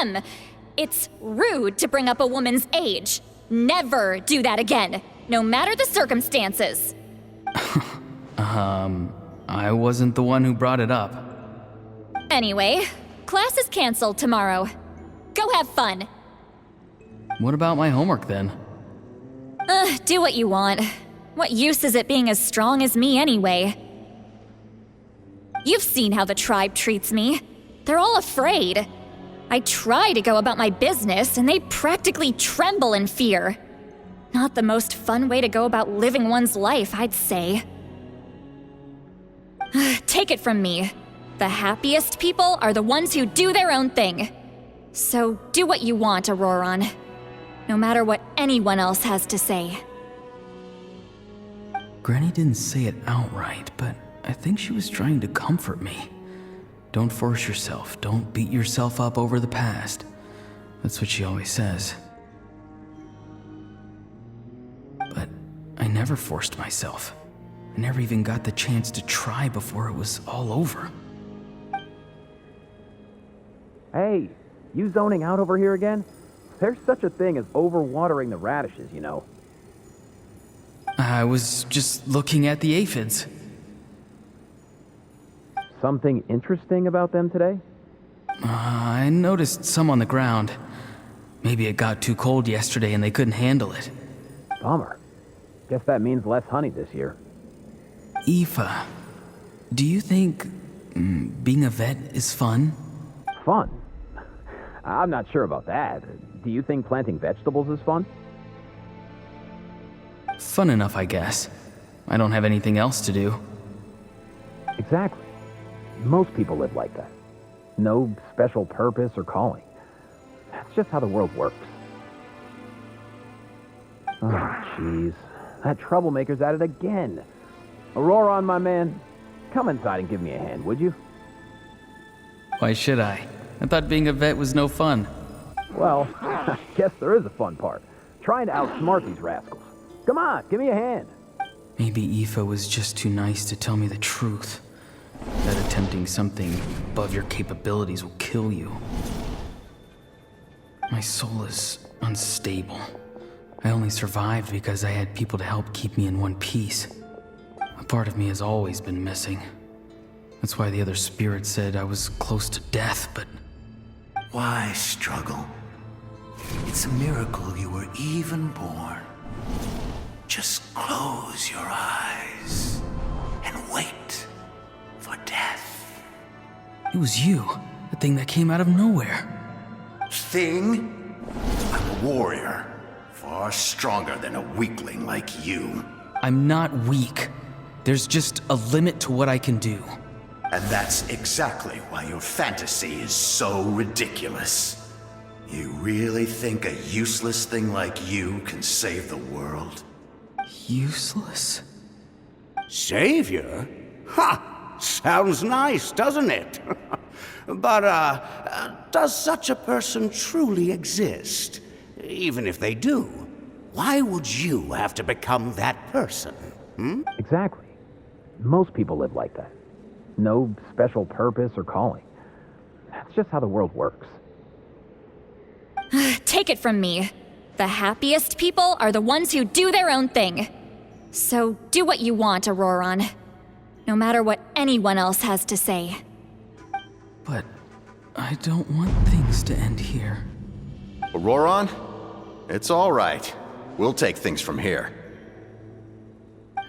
them. It's rude to bring up a woman's age. Never do that again, no matter the circumstances. I wasn't the one who brought it up. Anyway, class is canceled tomorrow. Go have fun. What about my homework then? Do what you want. What use is it being as strong as me anyway? You've seen how the tribe treats me. They're all afraid. I try to go about my business, and they practically tremble in fear. Not the most fun way to go about living one's life, I'd say. Take it from me. The happiest people are the ones who do their own thing. So do what you want, Auroron. No matter what anyone else has to say. Granny didn't say it outright, but I think she was trying to comfort me. Don't force yourself. Don't beat yourself up over the past. That's what she always says. But I never forced myself. I never even got the chance to try before it was all over. Hey, you zoning out over here again? There's such a thing as overwatering the radishes, you know. I was just looking at the aphids. Something interesting about them today? I noticed some on the ground. Maybe it got too cold yesterday and they couldn't handle it. Bummer. Guess that means less honey this year. Aoife, do you think being a vet is fun? Fun? I'm not sure about that. Do you think planting vegetables is fun? Fun enough, I guess. I don't have anything else to do. Exactly. Most people live like that. No special purpose or calling. That's just how the world works. Oh, jeez. That troublemaker's at it again. Auroron, my man, come inside and give me a hand, would you? Why should I? I thought being a vet was no fun. Well, I guess there is a fun part. Trying to outsmart these rascals. Come on, give me a hand. Maybe Aoife was just too nice to tell me the truth. That attempting something above your capabilities will kill you. My soul is unstable. I only survived because I had people to help keep me in one piece. A part of me has always been missing. That's why the other spirits said I was close to death, but... Why struggle? It's a miracle you were even born. Just close your eyes and wait for death. It was you, the thing that came out of nowhere. Thing? I'm a warrior, far stronger than a weakling like you. I'm not weak. There's just a limit to what I can do. And that's exactly why your fantasy is so ridiculous. You really think a useless thing like you can save the world? Useless? Savior? Ha! Sounds nice, doesn't it? But, does such a person truly exist? Even if they do, why would you have to become that person? Exactly. Most people live like that. No special purpose or calling. That's just how the world works. Take it from me. The happiest people are the ones who do their own thing. So do what you want, Auroron. No matter what anyone else has to say. But I don't want things to end here. Auroron? It's all right. We'll take things from here.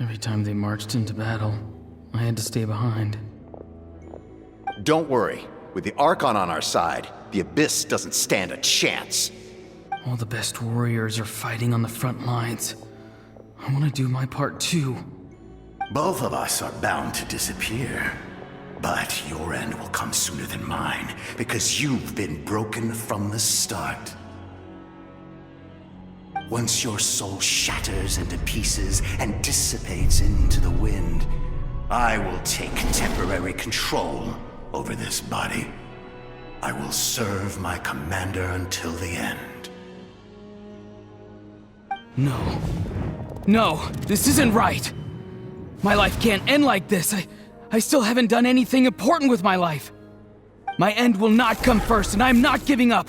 Every time they marched into battle, I had to stay behind. Don't worry. With the Archon on our side, the Abyss doesn't stand a chance. All the best warriors are fighting on the front lines. I want to do my part too. Both of us are bound to disappear. But your end will come sooner than mine, because you've been broken from the start. Once your soul shatters into pieces and dissipates into the wind, I will take temporary control over this body. I will serve my commander until the end. No. No, this isn't right. My life can't end like this. I still haven't done anything important with my life. My end will not come first, and I'm not giving up.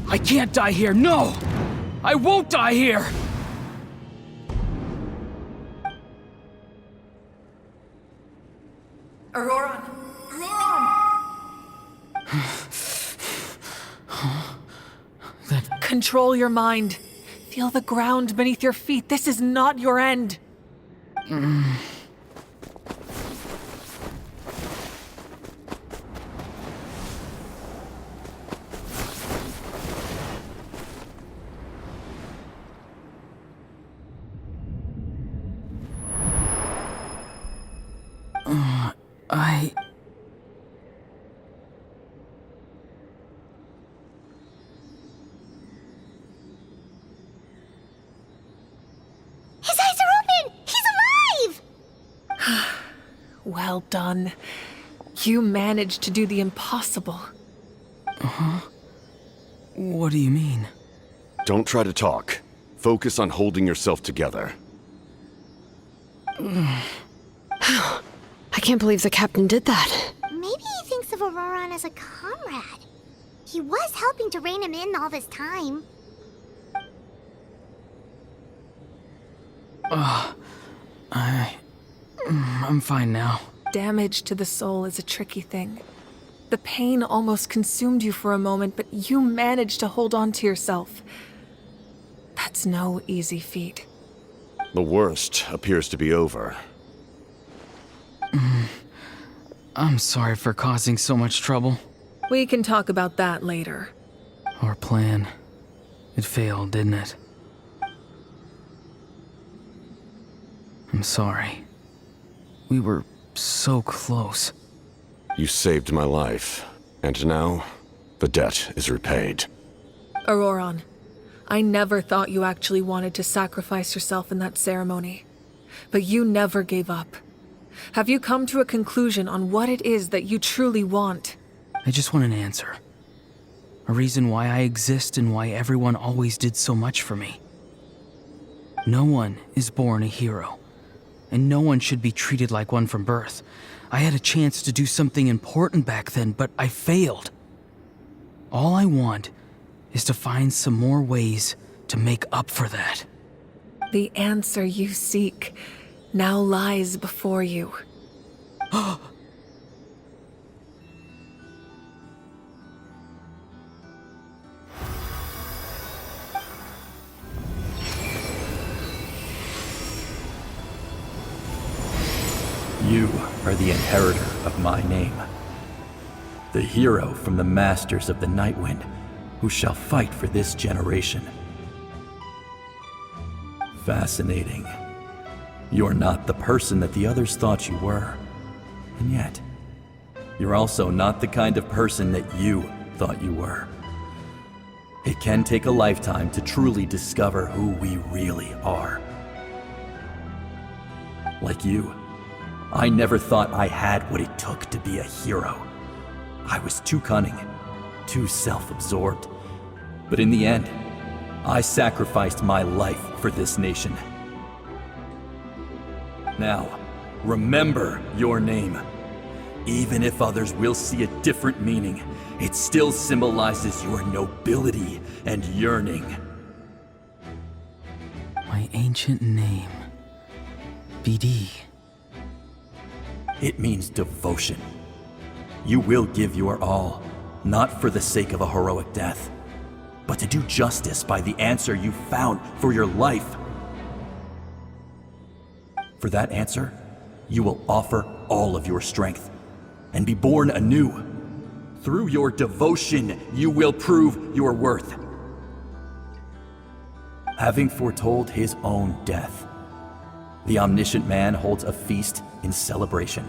I can't die here, no! I won't die here! Auroran! Auroran! Control your mind. Feel the ground beneath your feet. This is not your end. His eyes are open! He's alive! Well done. You managed to do the impossible. What do you mean? Don't try to talk. Focus on holding yourself together. I can't believe the captain did that. Maybe he thinks of Auroran as a comrade. He was helping to rein him in all this time. I'm fine now. Damage to the soul is a tricky thing. The pain almost consumed you for a moment, but you managed to hold on to yourself. That's no easy feat. The worst appears to be over. I'm sorry for causing so much trouble. We can talk about that later. Our plan. It failed, didn't it? I'm sorry. We were so close. You saved my life, and now the debt is repaid. Auroran, I never thought you actually wanted to sacrifice yourself in that ceremony. But you never gave up. Have you come to a conclusion on what it is that you truly want? I just want an answer. A reason why I exist and why everyone always did so much for me. No one is born a hero, and no one should be treated like one from birth. I had a chance to do something important back then, but I failed. All I want is to find some more ways to make up for that. The answer you seek now lies before you. You are the inheritor of my name. The hero from the masters of the Nightwind, who shall fight for this generation. Fascinating. You're not the person that the others thought you were. And yet, you're also not the kind of person that you thought you were. It can take a lifetime to truly discover who we really are. Like you, I never thought I had what it took to be a hero. I was too cunning, too self-absorbed. But in the end, I sacrificed my life for this nation. Now, remember your name. Even if others will see a different meaning, it still symbolizes your nobility and yearning. My ancient name. BD. It means devotion. You will give your all, not for the sake of a heroic death, but to do justice by the answer you found for your life. For that answer, you will offer all of your strength and be born anew. Through your devotion, you will prove your worth. Having foretold his own death, the omniscient man holds a feast in celebration.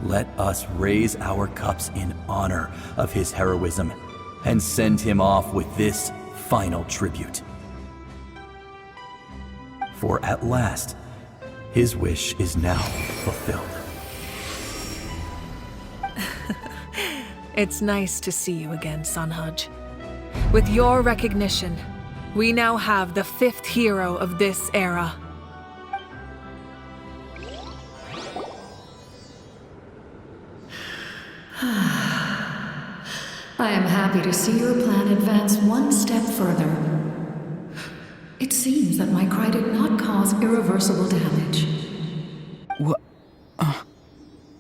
Let us raise our cups in honor of his heroism and send him off with this final tribute. For at last, his wish is now fulfilled. It's nice to see you again, Sunhudge. With your recognition, we now have the 5th hero of this era. I am happy to see your plan advance one step further. It seems that my cry did not cause irreversible damage.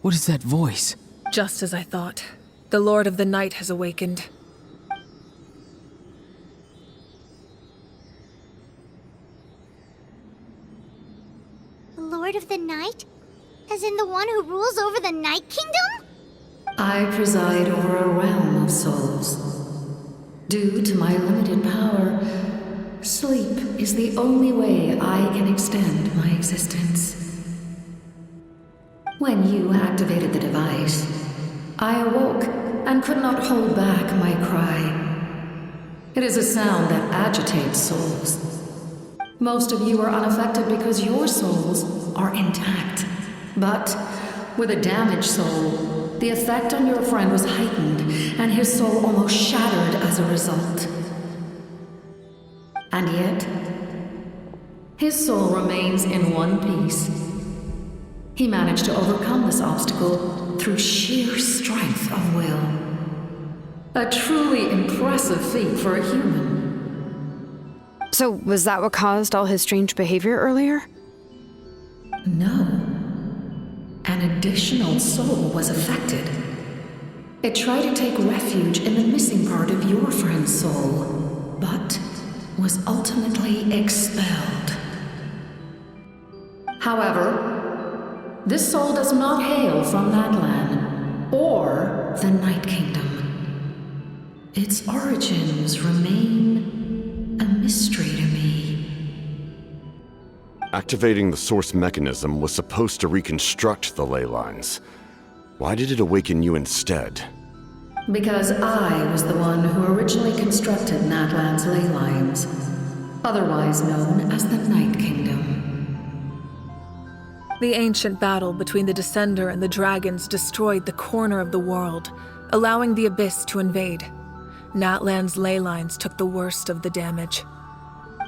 What is that voice? Just as I thought. The Lord of the Night has awakened. The Lord of the Night? As in the one who rules over the Night Kingdom? I preside over a realm of souls. Due to my limited power, sleep is the only way I can extend my existence. When you activated the device, I awoke and could not hold back my cry. It is a sound that agitates souls. Most of you are unaffected because your souls are intact. But with a damaged soul, the effect on your friend was heightened, and his soul almost shattered as a result. And yet, his soul remains in one piece. He managed to overcome this obstacle through sheer strength of will. A truly impressive feat for a human. So, was that what caused all his strange behavior earlier? No. An additional soul was affected. It tried to take refuge in the missing part of your friend's soul, but was ultimately expelled. However, this soul does not hail from Natlan or the Night Kingdom. Its origins remain a mystery to me. Activating the source mechanism was supposed to reconstruct the ley lines. Why did it awaken you instead? Because I was the one who originally constructed Natlan's ley lines, otherwise known as the Night Kingdom. The ancient battle between the Descender and the dragons destroyed the corner of the world, allowing the Abyss to invade. Natlan's ley lines took the worst of the damage.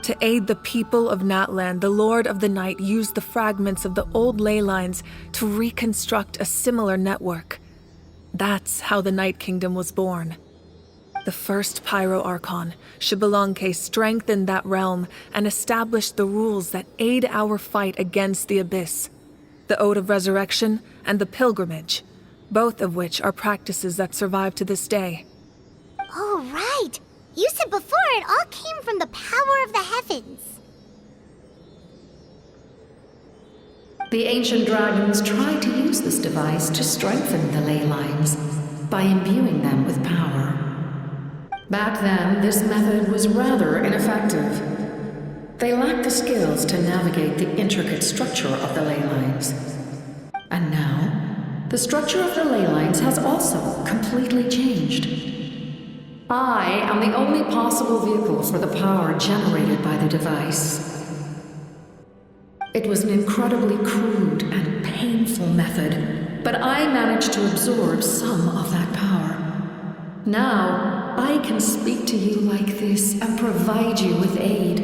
To aid the people of Natlan, the Lord of the Night used the fragments of the old ley lines to reconstruct a similar network. That's how the Night Kingdom was born. The first Pyro Archon, Xbalanque, strengthened that realm and established the rules that aid our fight against the Abyss. The Ode of Resurrection and the Pilgrimage, both of which are practices that survive to this day. Oh, right! You said before it all came from the power of the heavens. The ancient dragons tried to use this device to strengthen the ley lines by imbuing them with power. Back then, this method was rather ineffective. They lacked the skills to navigate the intricate structure of the ley lines. And now, the structure of the ley lines has also completely changed. I am the only possible vehicle for the power generated by the device. It was an incredibly crude and painful method, but I managed to absorb some of that power. Now, I can speak to you like this and provide you with aid,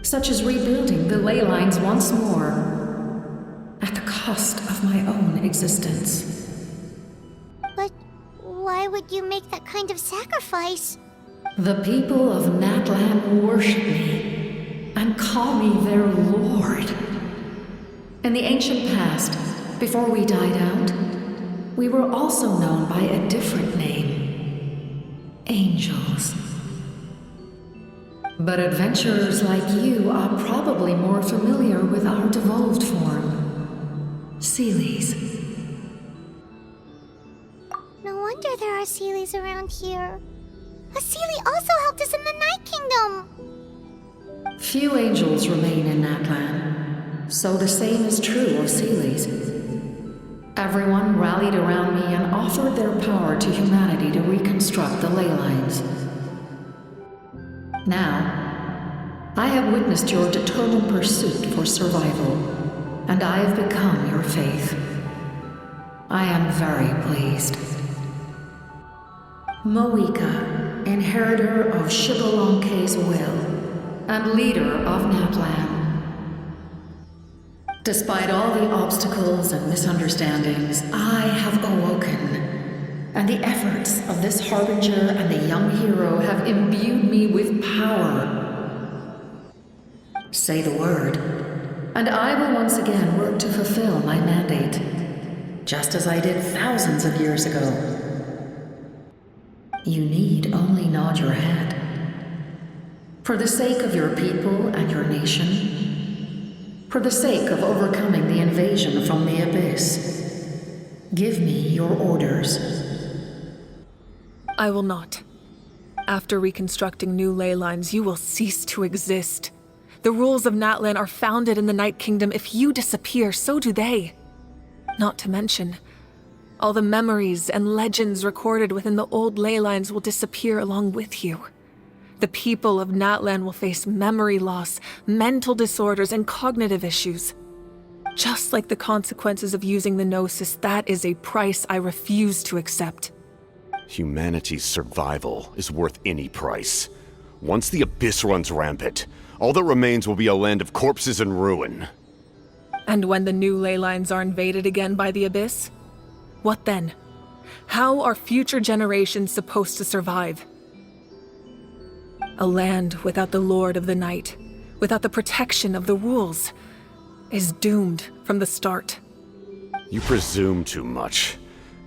such as rebuilding the ley lines once more, at the cost of my own existence. But why would you make that kind of sacrifice? The people of Natlan worship me and call me their lord. In the ancient past, before we died out, we were also known by a different name: angels. But adventurers like you are probably more familiar with our devolved form, Seelies. No wonder there are Seelies around here. A Seelie also helped us in the Night Kingdom. Few angels remain in Natlan, so the same is true of Seelies. Everyone rallied around me and offered their power to humanity to reconstruct the ley lines. Now, I have witnessed your determined pursuit for survival, and I have become your faith. I am very pleased. Moika, inheritor of Xbalanque's will, and leader of Natlan. Despite all the obstacles and misunderstandings, I have awoken. and the efforts of this harbinger and the young hero have imbued me with power. Say the word, and I will once again work to fulfill my mandate, just as I did thousands of years ago. You need only nod your head. For the sake of your people and your nation, for the sake of overcoming the invasion from the Abyss, give me your orders. I will not. After reconstructing new ley lines, you will cease to exist. The rules of Natlan are founded in the Night Kingdom. If you disappear, so do they. Not to mention, all the memories and legends recorded within the old ley lines will disappear along with you. The people of Natlan will face memory loss, mental disorders, and cognitive issues. Just like the consequences of using the Gnosis, that is a price I refuse to accept. Humanity's survival is worth any price. Once the Abyss runs rampant, all that remains will be a land of corpses and ruin. And when the new ley lines are invaded again by the Abyss? What then? How are future generations supposed to survive? A land without the Lord of the Night, without the protection of the rules, is doomed from the start. You presume too much.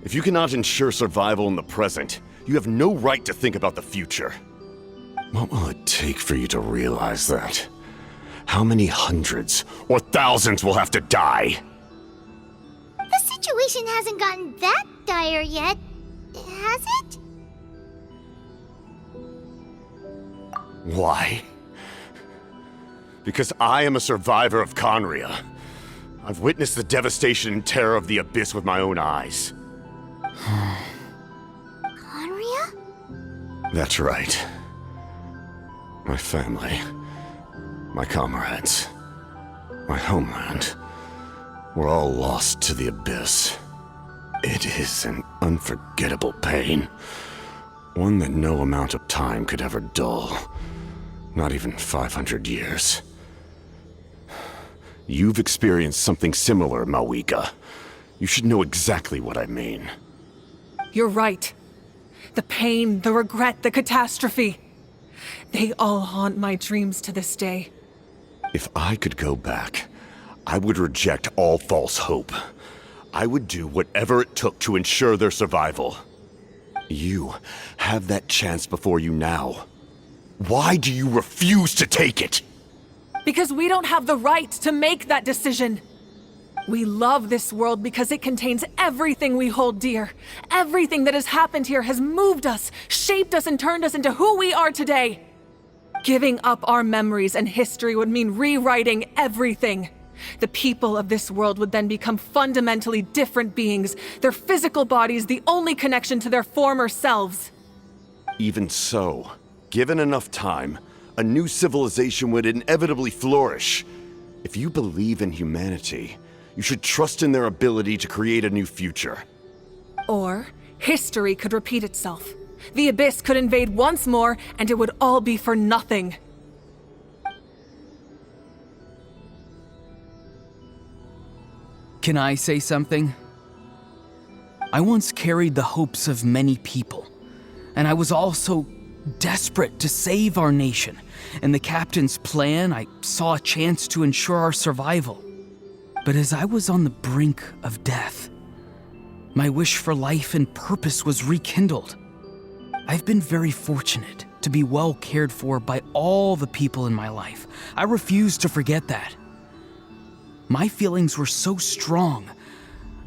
If you cannot ensure survival in the present, you have no right to think about the future. What will it take for you to realize that? How many hundreds or thousands will have to die? The situation hasn't gotten that dire yet, has it? Why? Because I am a survivor of Conria. I've witnessed the devastation and terror of the Abyss with my own eyes. Conria? That's right. My family, my comrades, my homeland, were all lost to the Abyss. It is an unforgettable pain. One that no amount of time could ever dull. Not even 500 years. You've experienced something similar, Mawika. You should know exactly what I mean. You're right. The pain, the regret, the catastrophe. They all haunt my dreams to this day. If I could go back, I would reject all false hope. I would do whatever it took to ensure their survival. You have that chance before you now. Why do you refuse to take it? Because we don't have the right to make that decision. We love this world because it contains everything we hold dear. Everything that has happened here has moved us, shaped us, and turned us into who we are today. Giving up our memories and history would mean rewriting everything. The people of this world would then become fundamentally different beings, their physical bodies the only connection to their former selves. Even so, given enough time, a new civilization would inevitably flourish. If you believe in humanity, you should trust in their ability to create a new future. Or, history could repeat itself. The Abyss could invade once more, and it would all be for nothing. Can I say something? I once carried the hopes of many people, and I was also desperate to save our nation. In the captain's plan, I saw a chance to ensure our survival. But as I was on the brink of death, my wish for life and purpose was rekindled. I've been very fortunate to be well cared for by all the people in my life. I refuse to forget that. My feelings were so strong,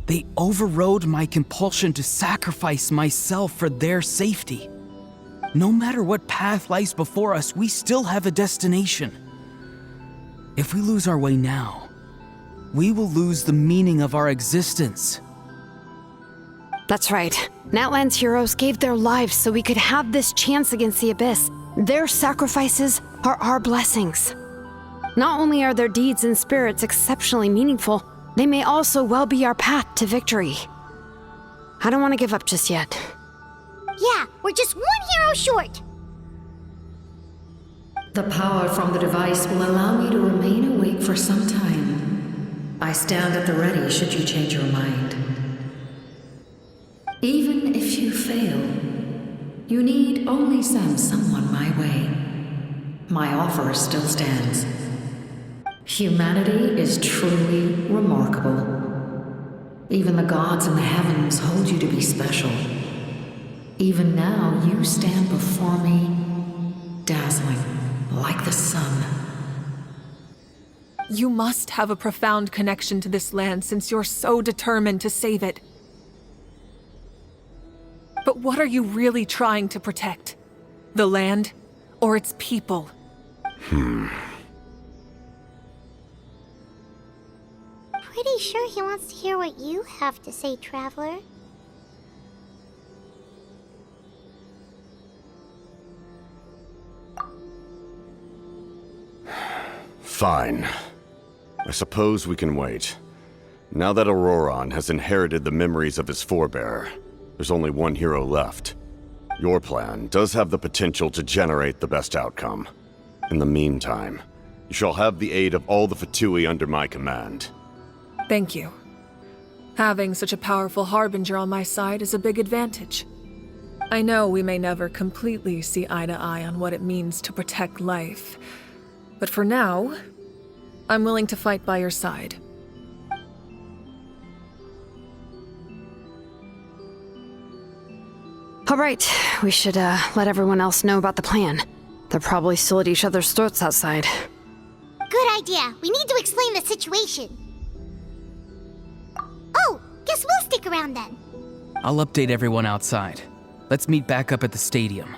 they overrode my compulsion to sacrifice myself for their safety. No matter what path lies before us, we still have a destination. If we lose our way now, we will lose the meaning of our existence. That's right. Natlan's heroes gave their lives so we could have this chance against the Abyss. Their sacrifices are our blessings. Not only are their deeds and spirits exceptionally meaningful, they may also well be our path to victory. I don't want to give up just yet. Yeah, we're just one hero short. The power from the device will allow me to remain awake for some time. I stand at the ready should you change your mind. Even if you fail, you need only send someone my way. My offer still stands. Humanity is truly remarkable. Even the gods in the heavens hold you to be special. Even now, you stand before me, dazzling like the sun. You must have a profound connection to this land since you're so determined to save it. But what are you really trying to protect? The land or its people? Pretty sure he wants to hear what you have to say, Traveler. Fine. I suppose we can wait. Now that Auroron has inherited the memories of his forebear, there's only one hero left. Your plan does have the potential to generate the best outcome. In the meantime, you shall have the aid of all the Fatui under my command. Thank you. Having such a powerful harbinger on my side is a big advantage. I know we may never completely see eye to eye on what it means to protect life, but for now, I'm willing to fight by your side. All right, we should let everyone else know about the plan. They're probably still at each other's throats outside. Good idea. We need to explain the situation. Oh, guess we'll stick around then. I'll update everyone outside. Let's meet back up at the stadium.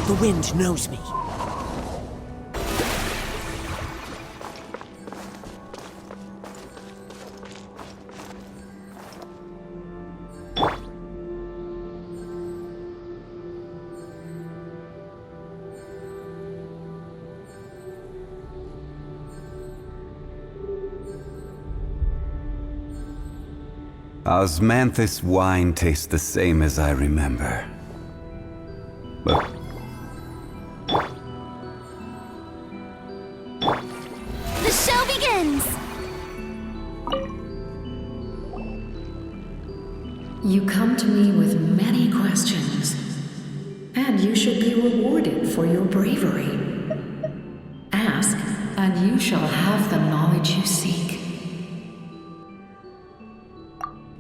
The wind knows me. Osmanthus wine tastes the same as I remember. But The show begins! You come to me with many questions, and you should be rewarded for your bravery. Ask, and you shall have the knowledge you seek.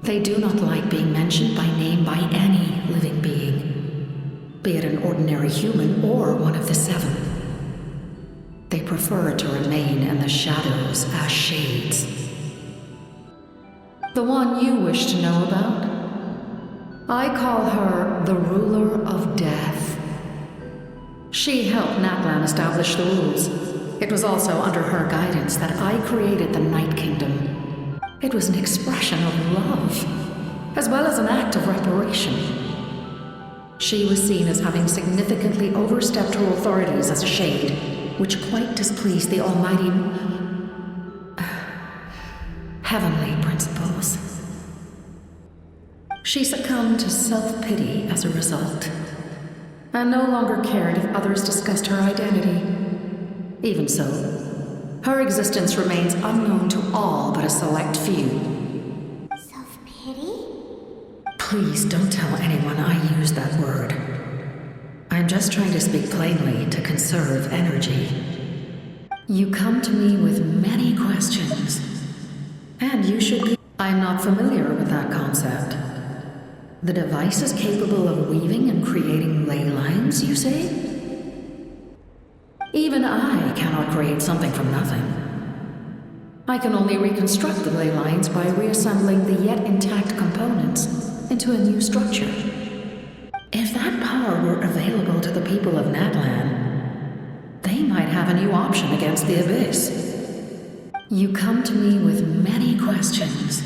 They do not like being mentioned by name by any living being, be it an ordinary human or one of the seven. They prefer to remain in the shadows as shades. The one you wish to know about? I call her the Ruler of Death. She helped Natlan establish the rules. It was also under her guidance that I created the Night Kingdom. It was an expression of love, as well as an act of reparation. She was seen as having significantly overstepped her authorities as a shade, which quite displeased the almighty heavenly principles. She succumbed to self-pity as a result, and no longer cared if others discussed her identity. Even so, her existence remains unknown to all but a select few. Self-pity? Please don't tell anyone I used that word. I'm just trying to speak plainly to conserve energy. You come to me with many questions, and you should be... I'm not familiar with that concept. The device is capable of weaving and creating ley lines, you say? Even I cannot create something from nothing. I can only reconstruct the ley lines by reassembling the yet intact components into a new structure. If that power were available to the people of Natlan, they might have a new option against the Abyss. You come to me with many questions,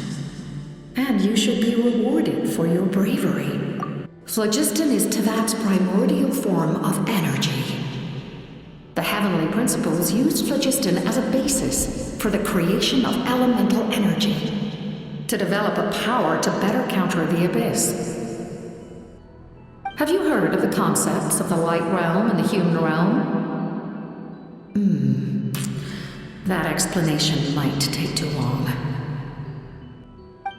and you should be rewarded for your bravery. Phlogiston is Teyvat's primordial form of energy. The heavenly principles used phlogiston as a basis for the creation of elemental energy, to develop a power to better counter the abyss. Have you heard of the concepts of the light realm and the human realm? That explanation might take too long.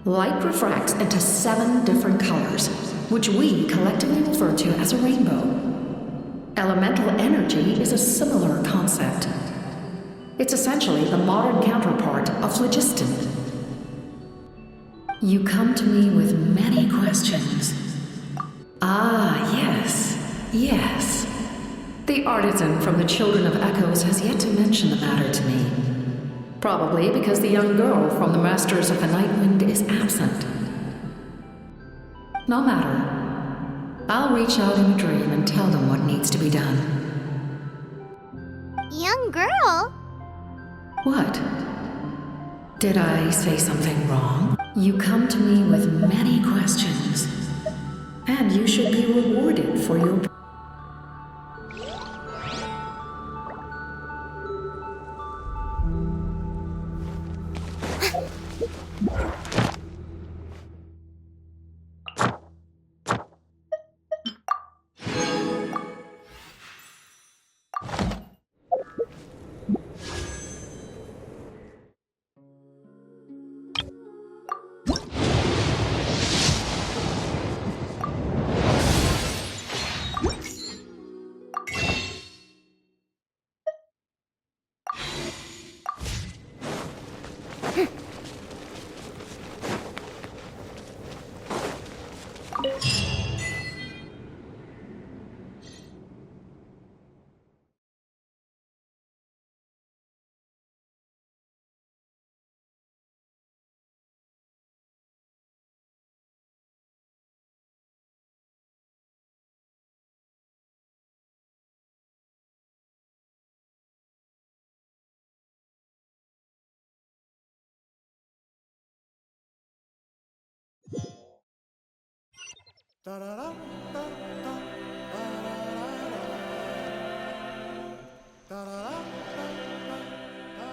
Light refracts into 7 different colors, which we collectively refer to as a rainbow. Elemental energy is a similar concept. It's essentially the modern counterpart of phlogiston. You come to me with many questions. Ah, yes. The artisan from the Children of Echoes has yet to mention the matter to me. Probably because the young girl from the Masters of the Nightwind is absent. No matter. I'll reach out in a dream and tell them what needs to be done. Young girl? What? Did I say something wrong? You come to me with many questions, and you should be rewarded for your...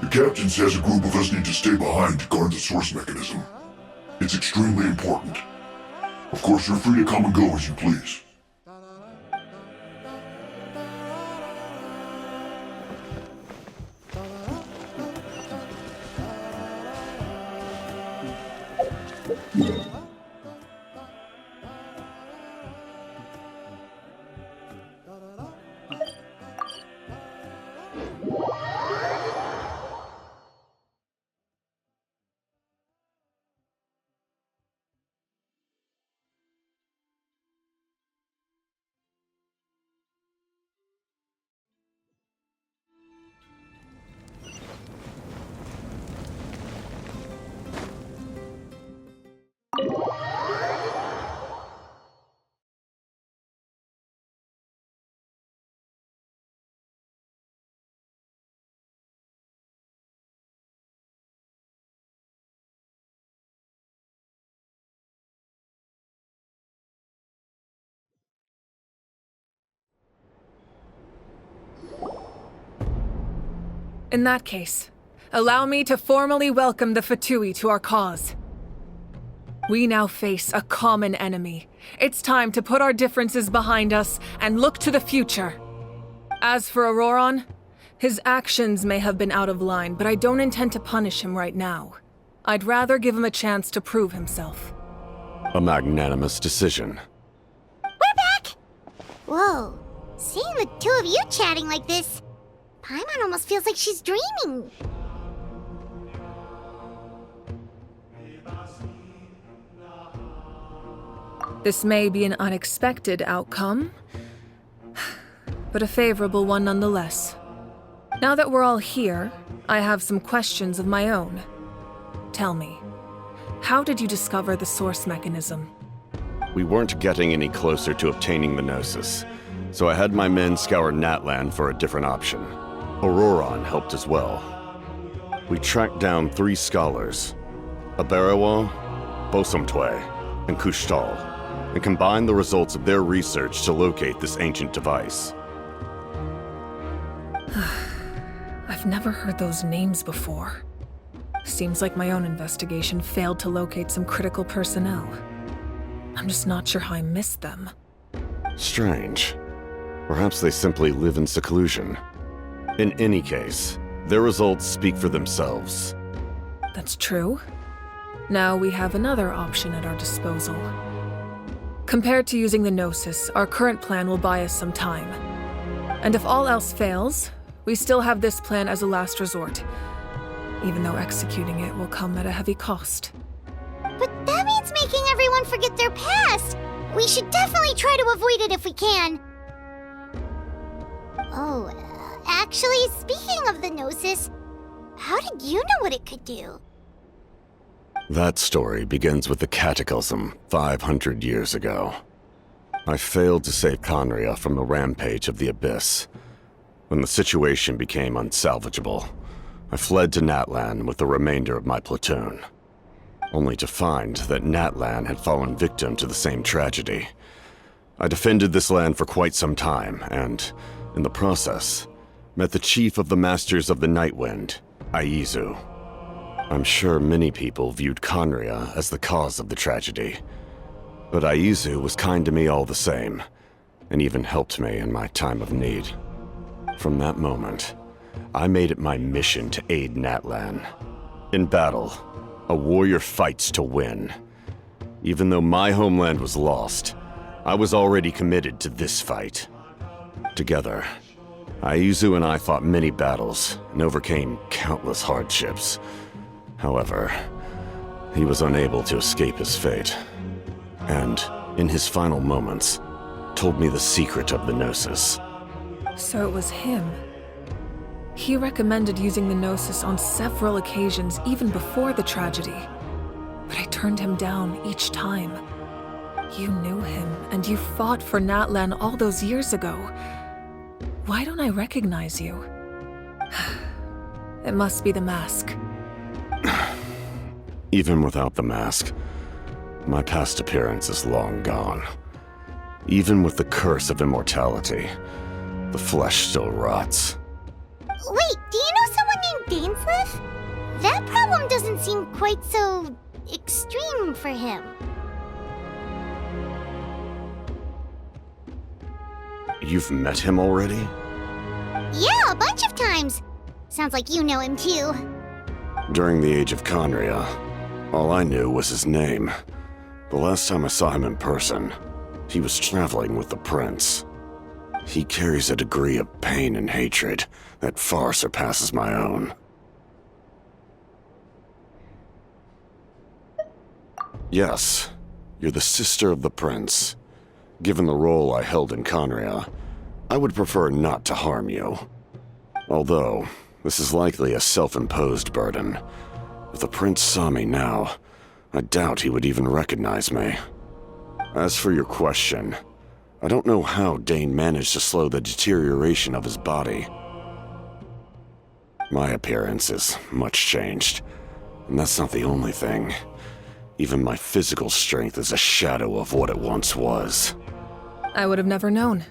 The captain says a group of us need to stay behind to guard the source mechanism. It's extremely important. Of course, you're free to come and go as you please. In that case, allow me to formally welcome the Fatui to our cause. We now face a common enemy. It's time to put our differences behind us and look to the future. As for Auroron, his actions may have been out of line, but I don't intend to punish him right now. I'd rather give him a chance to prove himself. A magnanimous decision. We're back! Whoa, seeing the two of you chatting like this, Paimon almost feels like she's dreaming. This may be an unexpected outcome, but a favorable one nonetheless. Now that we're all here, I have some questions of my own. Tell me, how did you discover the source mechanism? We weren't getting any closer to obtaining the Gnosis, so I had my men scour Natlan for a different option. Auroron helped as well. we tracked down 3 scholars, Aberawa, Bosomtwe, and Kushtal, and combined the results of their research to locate this ancient device. I've never heard those names before. Seems like my own investigation failed to locate some critical personnel. I'm just not sure how I missed them. Strange. Perhaps they simply live in seclusion. In any case, their results speak for themselves. That's true. Now we have another option at our disposal. Compared to using the Gnosis, our current plan will buy us some time. And if all else fails, we still have this plan as a last resort, even though executing it will come at a heavy cost. But that means making everyone forget their past! We should definitely try to avoid it if we can. Oh, actually, speaking of the Gnosis, how did you know what it could do? That story begins with the Cataclysm 500 years ago. I failed to save Conria from the rampage of the Abyss. When the situation became unsalvageable, I fled to Natlan with the remainder of my platoon, only to find that Natlan had fallen victim to the same tragedy. I defended this land for quite some time, and, in the process, met the chief of the Masters of the Nightwind, Aizu. I'm sure many people viewed Conria as the cause of the tragedy, but Aizu was kind to me all the same, and even helped me in my time of need. From that moment, I made it my mission to aid Natlan. In battle, a warrior fights to win. Even though my homeland was lost, I was already committed to this fight. Together, Aizu and I fought many battles and overcame countless hardships. However, he was unable to escape his fate, and, in his final moments, told me the secret of the Gnosis. So it was him. He recommended using the Gnosis on several occasions, even before the tragedy. But I turned him down each time. You knew him, and you fought for Natlan all those years ago. Why don't I recognize you? It must be the mask. Even without the mask, my past appearance is long gone. Even with the curse of immortality, the flesh still rots. Wait, do you know someone named Dainsleif? That problem doesn't seem quite so extreme for him. You've met him already? Yeah, a bunch of times. Sounds like you know him too. During the Age of Conria, all I knew was his name. The last time I saw him in person, he was traveling with the prince. He carries a degree of pain and hatred that far surpasses my own. Yes, you're the sister of the prince. Given the role I held in Conria, I would prefer not to harm you. Although, this is likely a self-imposed burden. If the prince saw me now, I doubt he would even recognize me. As for your question, I don't know how Dane managed to slow the deterioration of his body. My appearance is much changed, and that's not the only thing. Even my physical strength is a shadow of what it once was. I would have never known.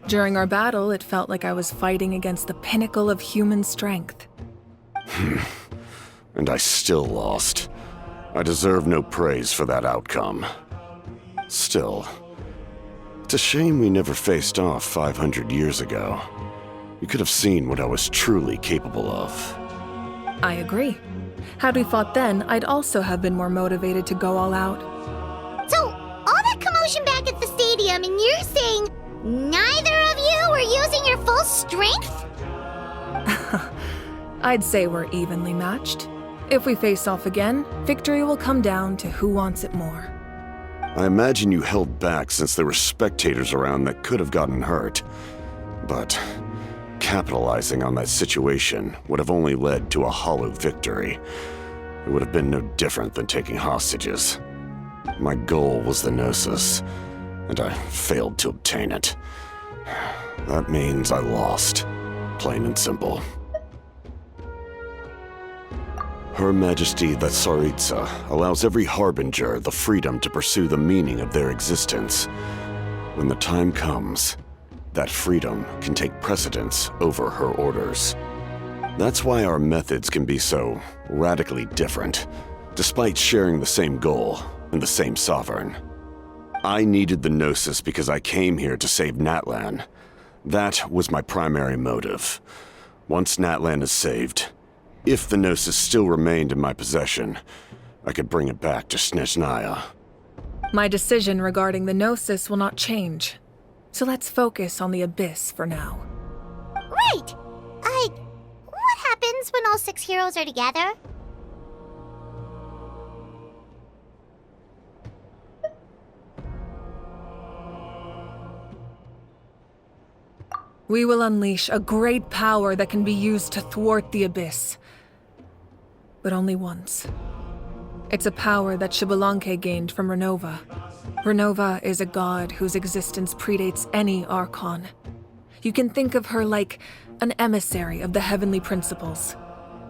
During our battle, it felt like I was fighting against the pinnacle of human strength. And I still lost. I deserve no praise for that outcome. Still, it's a shame we never faced off 500 years ago. You could have seen what I was truly capable of. I agree. Had we fought then, I'd also have been more motivated to go all out. So, all that commotion back at the stadium, and you're saying neither of you were using your full strength? I'd say we're evenly matched. If we face off again, victory will come down to who wants it more. I imagine you held back since there were spectators around that could have gotten hurt. But capitalizing on that situation would have only led to a hollow victory. It would have been no different than taking hostages. My goal was the Gnosis, and I failed to obtain it. That means I lost, plain and simple. Her Majesty the Tsaritsa allows every harbinger the freedom to pursue the meaning of their existence. When the time comes, that freedom can take precedence over her orders. That's why our methods can be so radically different, despite sharing the same goal and the same sovereign. I needed the Gnosis because I came here to save Natlan. That was my primary motive. Once Natlan is saved, if the Gnosis still remained in my possession, I could bring it back to Snezhnaya. My decision regarding the Gnosis will not change. So let's focus on the Abyss for now. Right! What happens when all 6 heroes are together? We will unleash a great power that can be used to thwart the Abyss. But only once. It's a power that Xbalanque gained from Renova. Renova is a god whose existence predates any Archon. You can think of her like an emissary of the heavenly principles.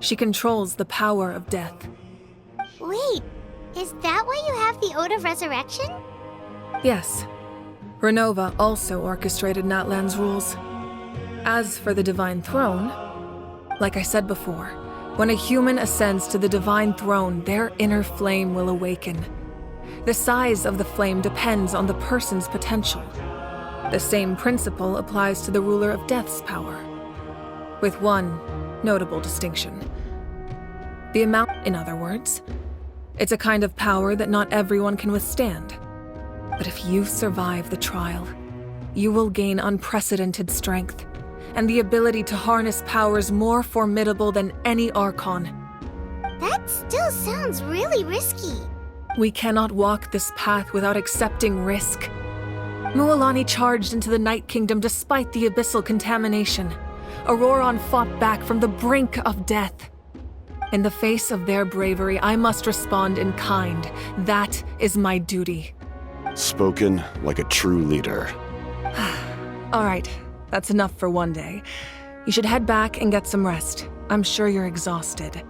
She controls the power of death. Wait, is that why you have the Ode of Resurrection? Yes. Renova also orchestrated Natlan's rules. As for the Divine Throne, like I said before, when a human ascends to the Divine Throne, their inner flame will awaken. The size of the flame depends on the person's potential. The same principle applies to the ruler of Death's power, with one notable distinction. The amount, in other words. It's a kind of power that not everyone can withstand. But if you survive the trial, you will gain unprecedented strength and the ability to harness powers more formidable than any Archon. That still sounds really risky. We cannot walk this path without accepting risk. Mualani charged into the Night Kingdom despite the abyssal contamination. Auroron fought back from the brink of death. In the face of their bravery, I must respond in kind. That is my duty. Spoken like a true leader. All right, that's enough for one day. You should head back and get some rest. I'm sure you're exhausted.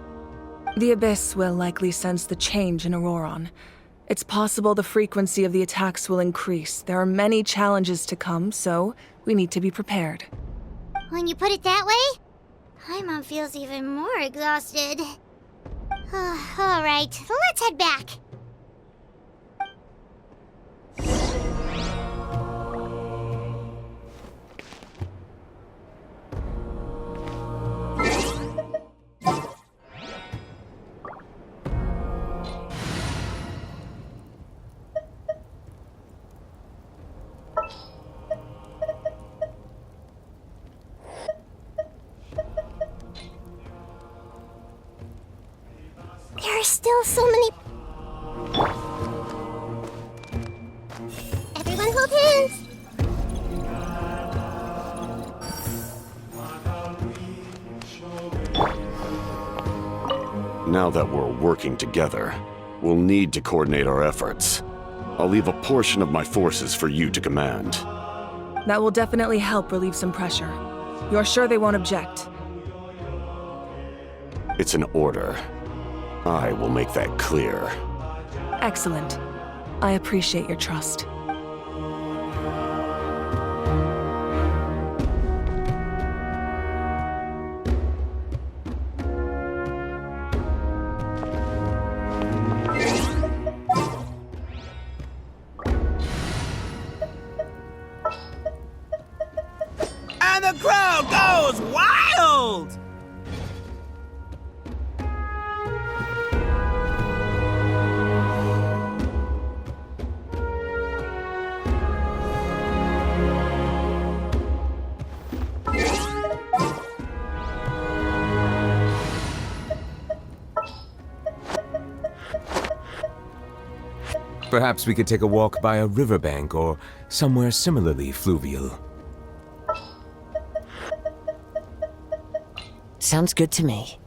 The Abyss will likely sense the change in Auroron. It's possible the frequency of the attacks will increase. There are many challenges to come, so we need to be prepared. When you put it that way, Paimon feels even more exhausted. All right, let's head back. There are still so many... Everyone hold hands! Now that we're working together, we'll need to coordinate our efforts. I'll leave a portion of my forces for you to command. That will definitely help relieve some pressure. You're sure they won't object? It's an order. I will make that clear. Excellent. I appreciate your trust. And the crowd goes wild! Perhaps we could take a walk by a riverbank or somewhere similarly fluvial. Sounds good to me.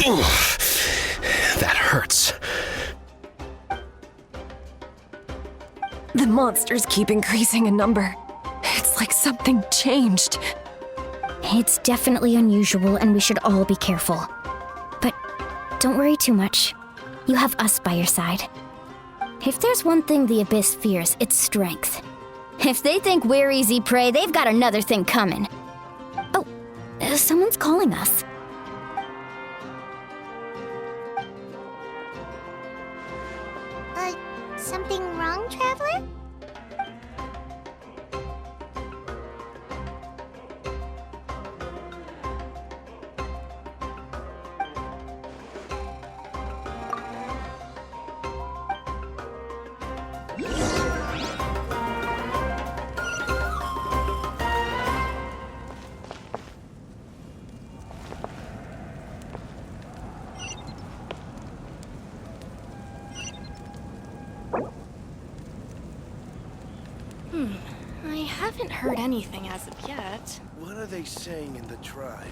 That hurts. The monsters keep increasing in number. It's like something changed. It's definitely unusual, and we should all be careful. But don't worry too much. You have us by your side. If there's one thing the Abyss fears, it's strength. If they think we're easy prey, they've got another thing coming. Oh, someone's calling us. Something wrong, Traveler? I haven't heard anything as of yet. What are they saying in the tribe?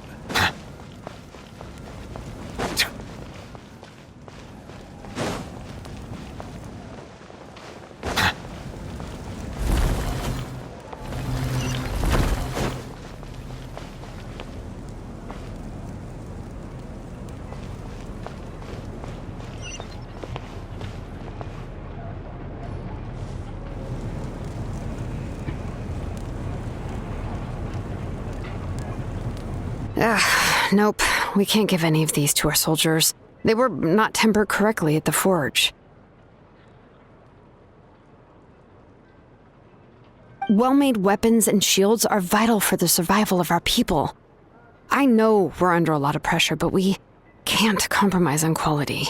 Nope. We can't give any of these to our soldiers. They were not tempered correctly at the forge. Well-made weapons and shields are vital for the survival of our people. I know we're under a lot of pressure, but we can't compromise on quality.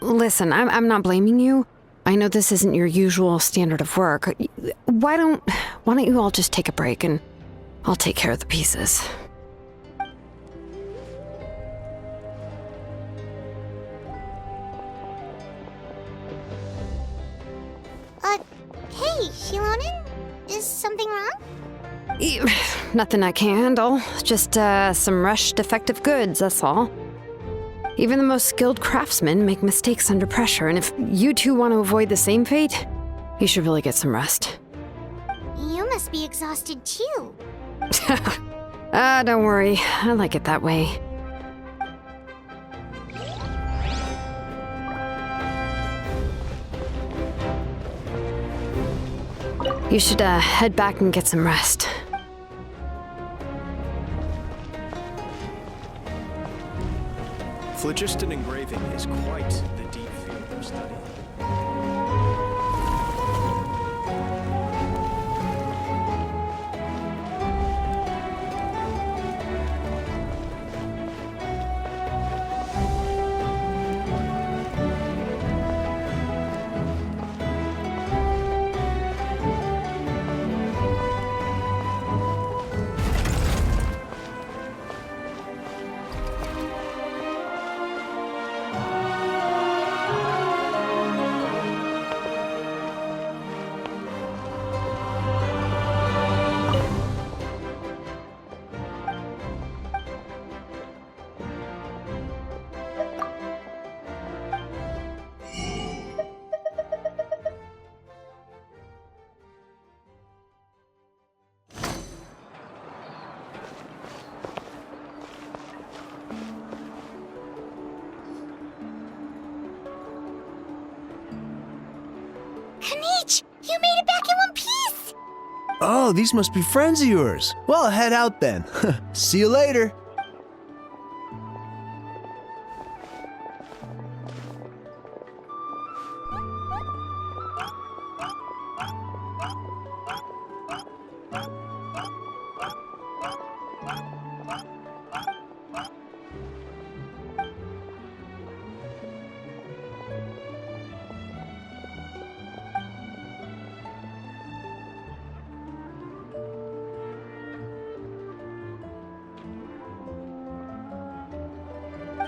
Listen, I'm not blaming you. I know this isn't your usual standard of work. Why don't you all just take a break and I'll take care of the pieces. Hey, Shilonen? Is something wrong? Nothing I can't handle. Just some rushed defective goods, that's all. Even the most skilled craftsmen make mistakes under pressure, and if you two want to avoid the same fate, you should really get some rest. You must be exhausted too. Don't worry. I like it that way. You should head back and get some rest. Phlogiston engraving is quite the deep field of study. Kanich, you made it back in one piece! Oh, these must be friends of yours. Well, head out then. See you later.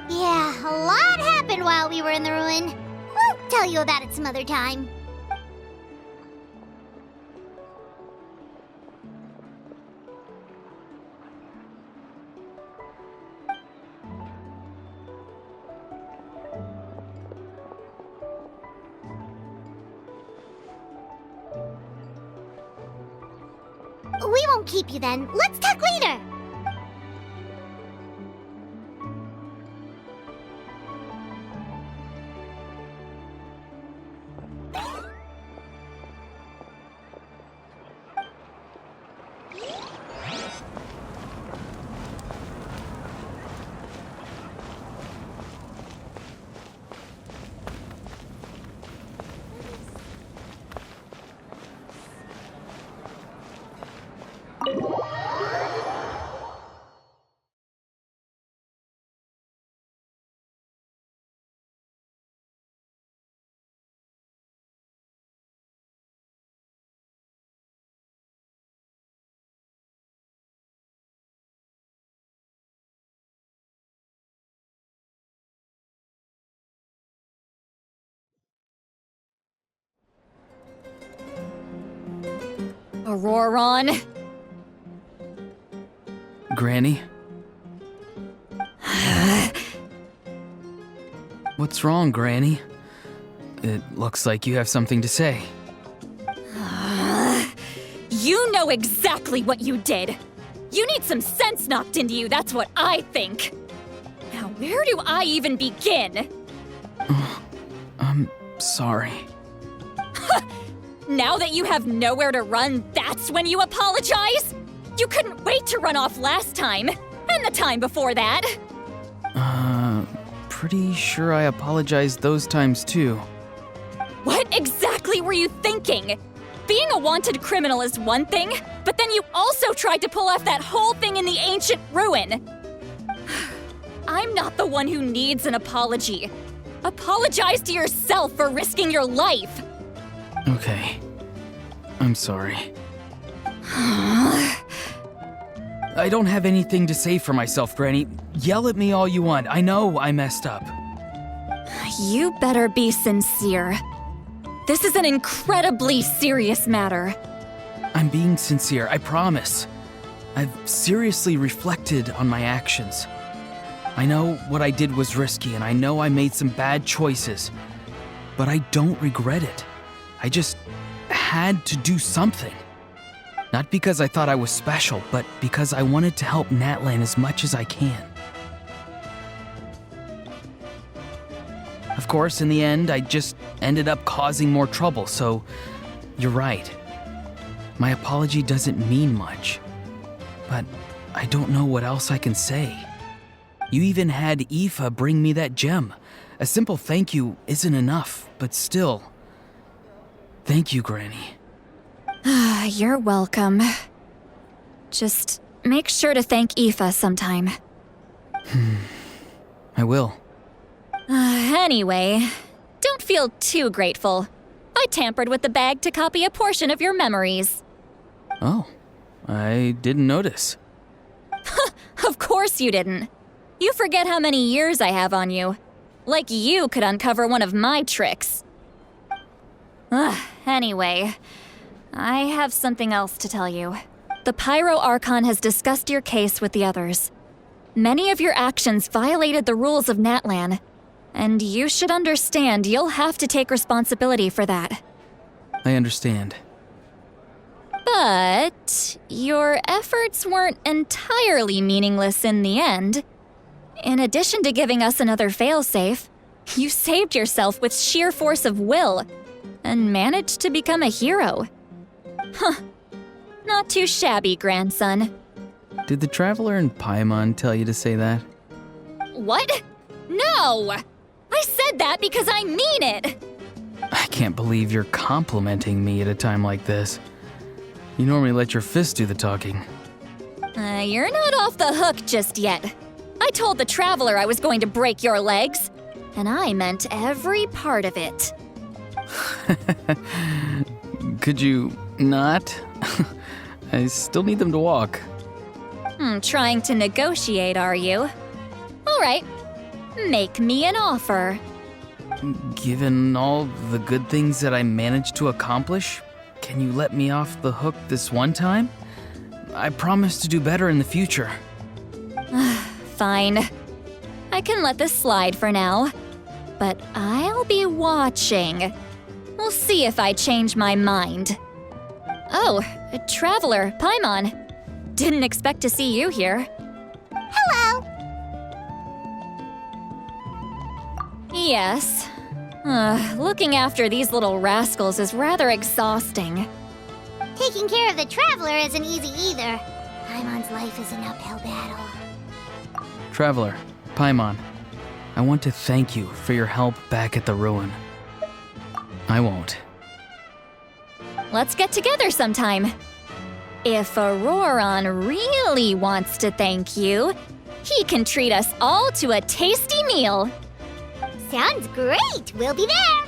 Yeah, a lot happened while we were in the ruin. We'll tell you about it some other time. We won't keep you then. Let's talk later. Auroron. Granny? What's wrong, Granny? It looks like you have something to say. You know exactly what you did. You need some sense knocked into you, that's what I think. Now, where do I even begin? I'm sorry. Now that you have nowhere to run, that's when you apologize? You couldn't wait to run off last time, and the time before that. Pretty sure I apologized those times too. What exactly were you thinking? Being a wanted criminal is one thing, but then you also tried to pull off that whole thing in the ancient ruin. I'm not the one who needs an apology. Apologize to yourself for risking your life. Okay. I'm sorry. I don't have anything to say for myself, Granny. Yell at me all you want. I know I messed up. You better be sincere. This is an incredibly serious matter. I'm being sincere, I promise. I've seriously reflected on my actions. I know what I did was risky, and I know I made some bad choices. But I don't regret it. I just had to do something. Not because I thought I was special, but because I wanted to help Natlan as much as I can. Of course, in the end, I just ended up causing more trouble, so you're right. My apology doesn't mean much, but I don't know what else I can say. You even had Aoife bring me that gem. A simple thank you isn't enough, but still. Thank you, Granny. You're welcome. Just make sure to thank Aoife sometime. I will. Anyway, don't feel too grateful. I tampered with the bag to copy a portion of your memories. Oh, I didn't notice. Of course you didn't. You forget how many years I have on you. Like you could uncover one of my tricks. Anyway, I have something else to tell you. The Pyro Archon has discussed your case with the others. Many of your actions violated the rules of Natlan, and you should understand you'll have to take responsibility for that. I understand. But your efforts weren't entirely meaningless in the end. In addition to giving us another failsafe, you saved yourself with sheer force of will and managed to become a hero. Huh. Not too shabby, grandson. Did the Traveler in Paimon tell you to say that? What? No! I said that because I mean it! I can't believe you're complimenting me at a time like this. You normally let your fist do the talking. You're not off the hook just yet. I told the Traveler I was going to break your legs, and I meant every part of it. Could you not? I still need them to walk. Trying to negotiate, are you? All right. Make me an offer. Given all the good things that I managed to accomplish, can you let me off the hook this one time? I promise to do better in the future. Fine. I can let this slide for now. But I'll be watching. We'll see if I change my mind. Oh, Traveler, Paimon. Didn't expect to see you here. Hello! Yes. Looking after these little rascals is rather exhausting. Taking care of the Traveler isn't easy either. Paimon's life is an uphill battle. Traveler, Paimon, I want to thank you for your help back at the ruin. I won't. Let's get together sometime. If Auroron really wants to thank you, he can treat us all to a tasty meal. Sounds great! We'll be there!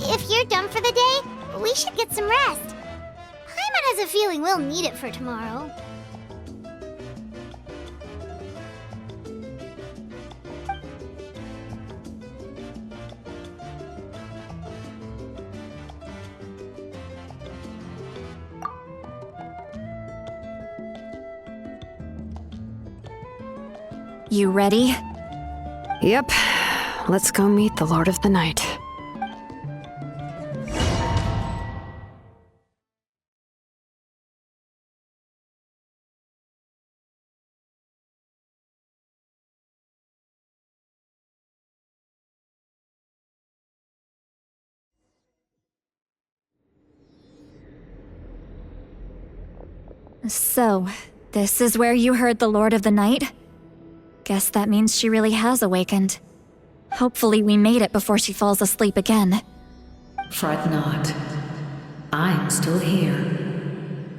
If you're done for the day, we should get some rest. Paimon has a feeling we'll need it for tomorrow. You ready? Yep. Let's go meet the Lord of the Night. So, this is where you heard the Lord of the Night? Guess that means she really has awakened. Hopefully we made it before she falls asleep again. Fret not. I'm still here.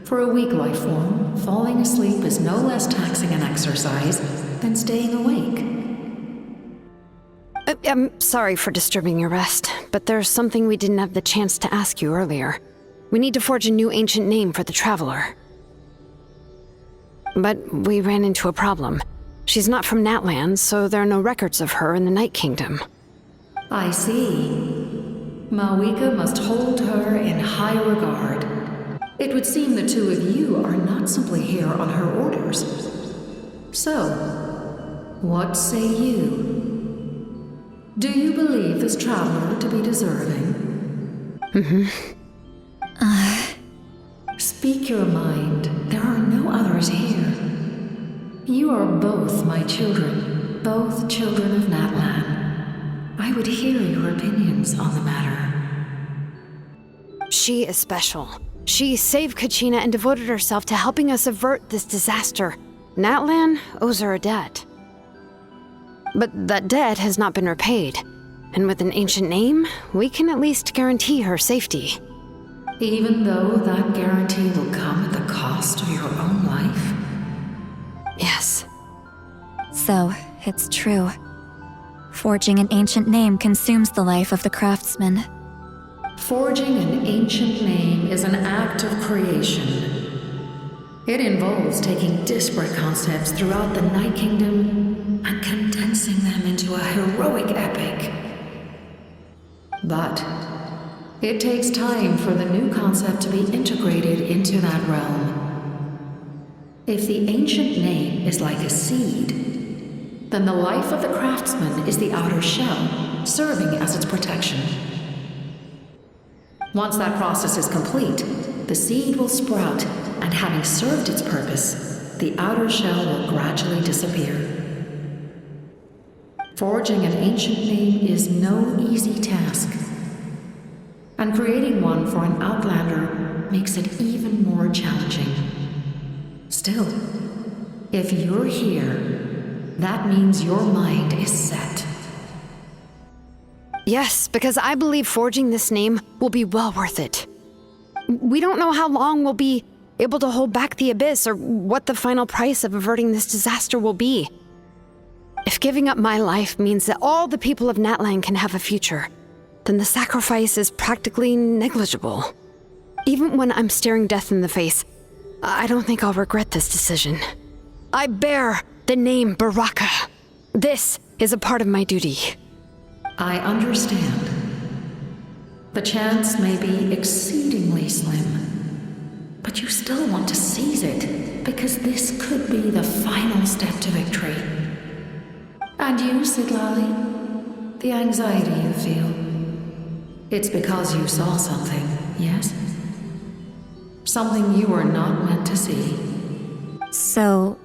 For a weak life form, falling asleep is no less taxing an exercise than staying awake. I'm sorry for disturbing your rest, but there's something we didn't have the chance to ask you earlier. We need to forge a new ancient name for the Traveler. But we ran into a problem. She's not from Natlan, so there are no records of her in the Night Kingdom. I see. Mawika must hold her in high regard. It would seem the two of you are not simply here on her orders. So, what say you? Do you believe this traveler to be deserving? Speak your mind. There are no others here. You are both my children, both children of Natlan. I would hear your opinions on the matter. She is special. She saved Kachina and devoted herself to helping us avert this disaster. Natlan owes her a debt. But that debt has not been repaid. And with an ancient name, we can at least guarantee her safety. Even though that guarantee will come at the cost of your own life? Yes. So, it's true. Forging an ancient name consumes the life of the craftsman. Forging an ancient name is an act of creation. It involves taking disparate concepts throughout the Night Kingdom and condensing them into a heroic epic. But it takes time for the new concept to be integrated into that realm. If the ancient name is like a seed, then the life of the craftsman is the outer shell, serving as its protection. Once that process is complete, the seed will sprout, and having served its purpose, the outer shell will gradually disappear. Forging an ancient name is no easy task, and creating one for an outlander makes it even more challenging. Still, if you're here, that means your mind is set. Yes, because I believe forging this name will be well worth it. We don't know how long we'll be able to hold back the Abyss or what the final price of averting this disaster will be. If giving up my life means that all the people of Natlan can have a future, then the sacrifice is practically negligible. Even when I'm staring death in the face, I don't think I'll regret this decision. I bear the name Baraka. This is a part of my duty. I understand. The chance may be exceedingly slim, but you still want to seize it because this could be the final step to victory. And you, Sidlali, the anxiety you feel, it's because you saw something, yes? Something you were not meant to see. So,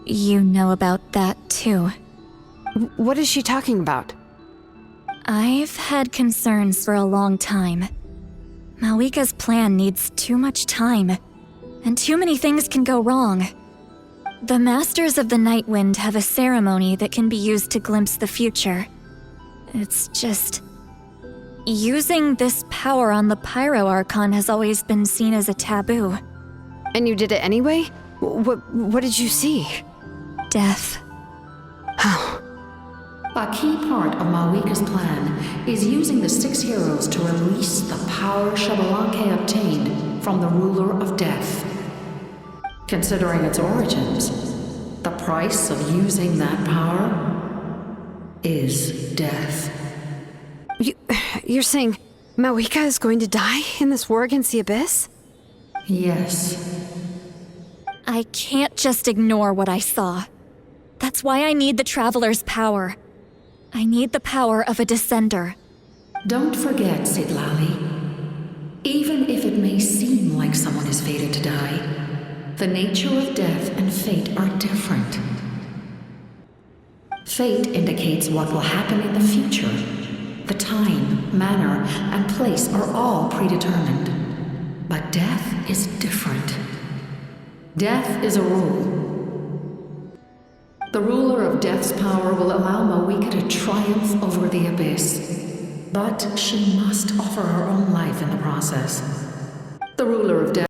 you know about that too. What is she talking about? I've had concerns for a long time. Malika's plan needs too much time, and too many things can go wrong. The Masters of the Night Wind have a ceremony that can be used to glimpse the future. It's just... using this power on the Pyro Archon has always been seen as a taboo. And you did it anyway? What did you see? Death. How? A key part of Malika's plan is using the 6 heroes to release the power Xbalanque obtained from the ruler of death. Considering its origins, the price of using that power is death. You're saying Malika is going to die in this war against the Abyss? Yes. I can't just ignore what I saw. That's why I need the Traveler's power. I need the power of a Descender. Don't forget, Sidlali. Even if it may seem like someone is fated to die, the nature of death and fate are different. Fate indicates what will happen in the future. The time, manner, and place are all predetermined. But death is different. Death is a rule. The ruler of death's power will allow Malika to triumph over the Abyss. But she must offer her own life in the process. The ruler of death